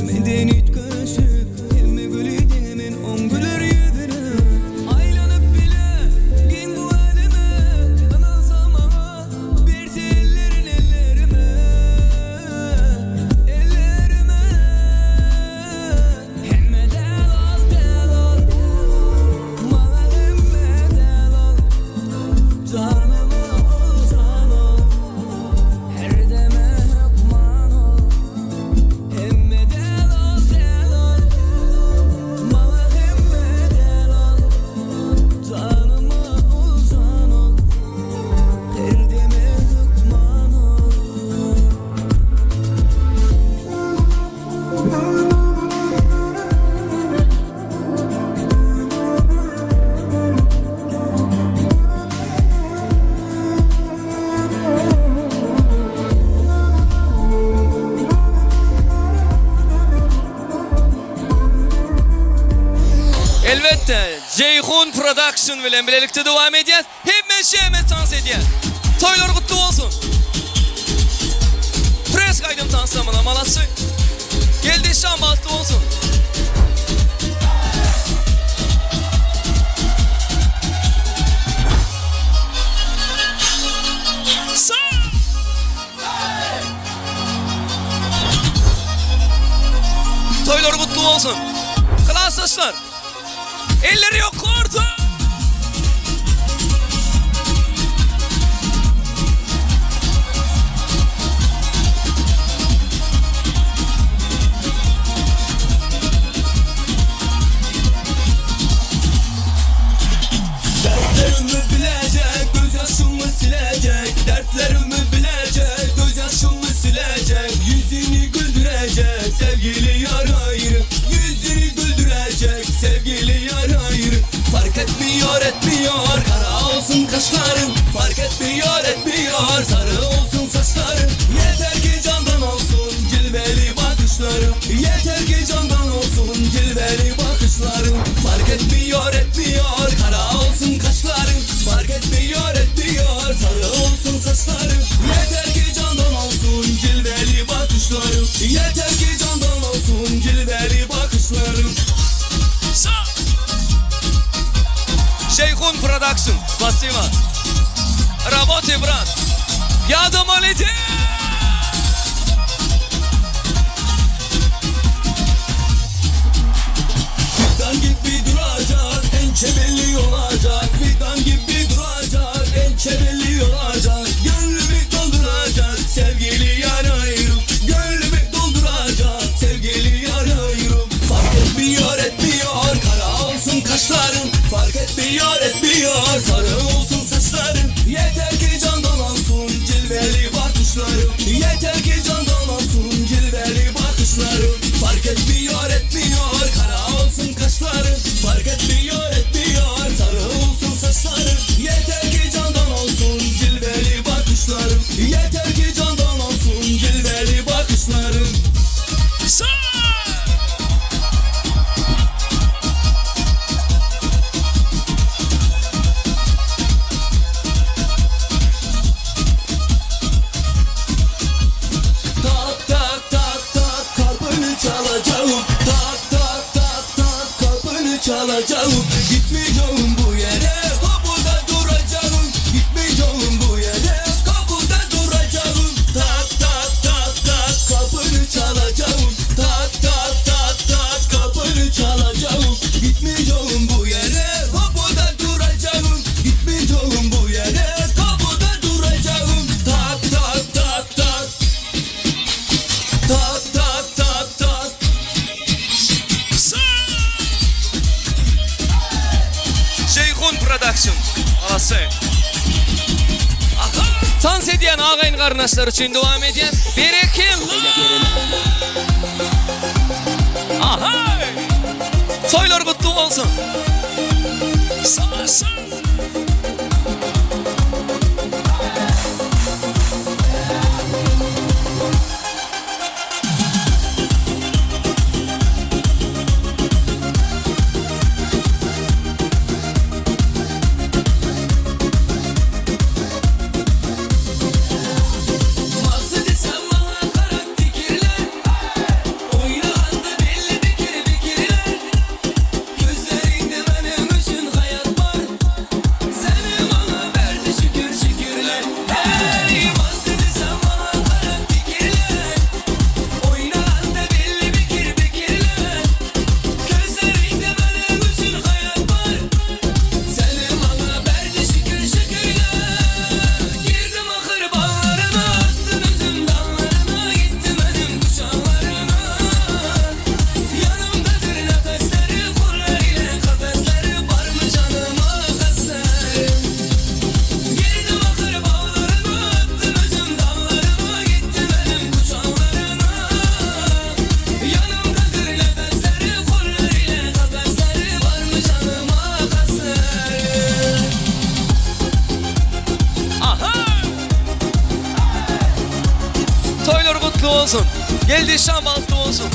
Etmeden hiç karışık Emme gülüydün hemen on gülür yüzüne Aylanıp bile Gin bu elime Kınansam ama Birse ellerin ellerime Ellerime Hemme del al Bana hemme del al Canıma olsan ol Her deme hükman ol Hemme del al Bana hemme del al Canıma olsan ol Her deme hükman ol Elbette Ceyhun Production bilen birlikte devam edeceğiz. Hemme şeyime dans edeceğiz. Toylar kutlu olsun. Pres kaydım tansamına malası. Geldi şan bahtı olsun. Sağ. Toylar kutlu olsun. Klaslaşlar. Elleri yok orta. Dertlerimi bilecek, gözyaşımı silecek. Dertlerimi bilecek, gözyaşımı silecek. Yüzünü güldürecek, sevgili yar ayrı. Yüzünü güldürecek, sevgili yar ayrı. Fark etmiyor kara olsun kaşların. Fark etmiyor sarı olsun saçların. Yeter ki candan olsun cilveli bakışların. Yeter ki candan olsun cilveli bakışların. Fark etmiyor kara olsun kaşların. Fark etmiyor sarı olsun saçların. Yeter ki candan olsun cilveli bakışların. Yeter ki candan olsun cilveli bakışların. Ceyhun Production Basima Работы, брат Я дома летел Fidan gibi duracak Ençe belli olacak Fidan gibi duracak Ençe belli olacak Gönlümü dolduracak Sevgili yar ayrım Gönlümü dolduracak Sevgili yar ayrım Fark etmiyor kara olsun kaşların. Fark etmiyor sarı olsun saçların. Yeter ki candan olsun cilveli bakışların. Yeter ki candan olsun cilveli bakışların. Fark etmiyor kara olsun kaşların. Fark etmiyor sarı olsun saçların. Yeter ki candan olsun cilveli bakışların. Yeter ki candan olsun cilveli bakışların. Çalacağım, gitmeyeceğim bu yere, kapıda duracağım. Gitmeyeceğim bu yere, kapıda duracağım. Tak tak tak tak, kapını çalacağım. Tak tak tak tak, kapını çalacağım. Gitmeyeceğim bu yere, kapıda duracağım. Gitmeyeceğim bu yere, kapıda duracağım. Tak tak tak tak, tak tak tak tak. Ceyhun Production Alası Dans ediyen ağayın kardeşler için devam ediyen Berekillah Aha Soylar kutlu olsun Sağ sağ Oynayan olsun. Geldi Şam bastı olsun.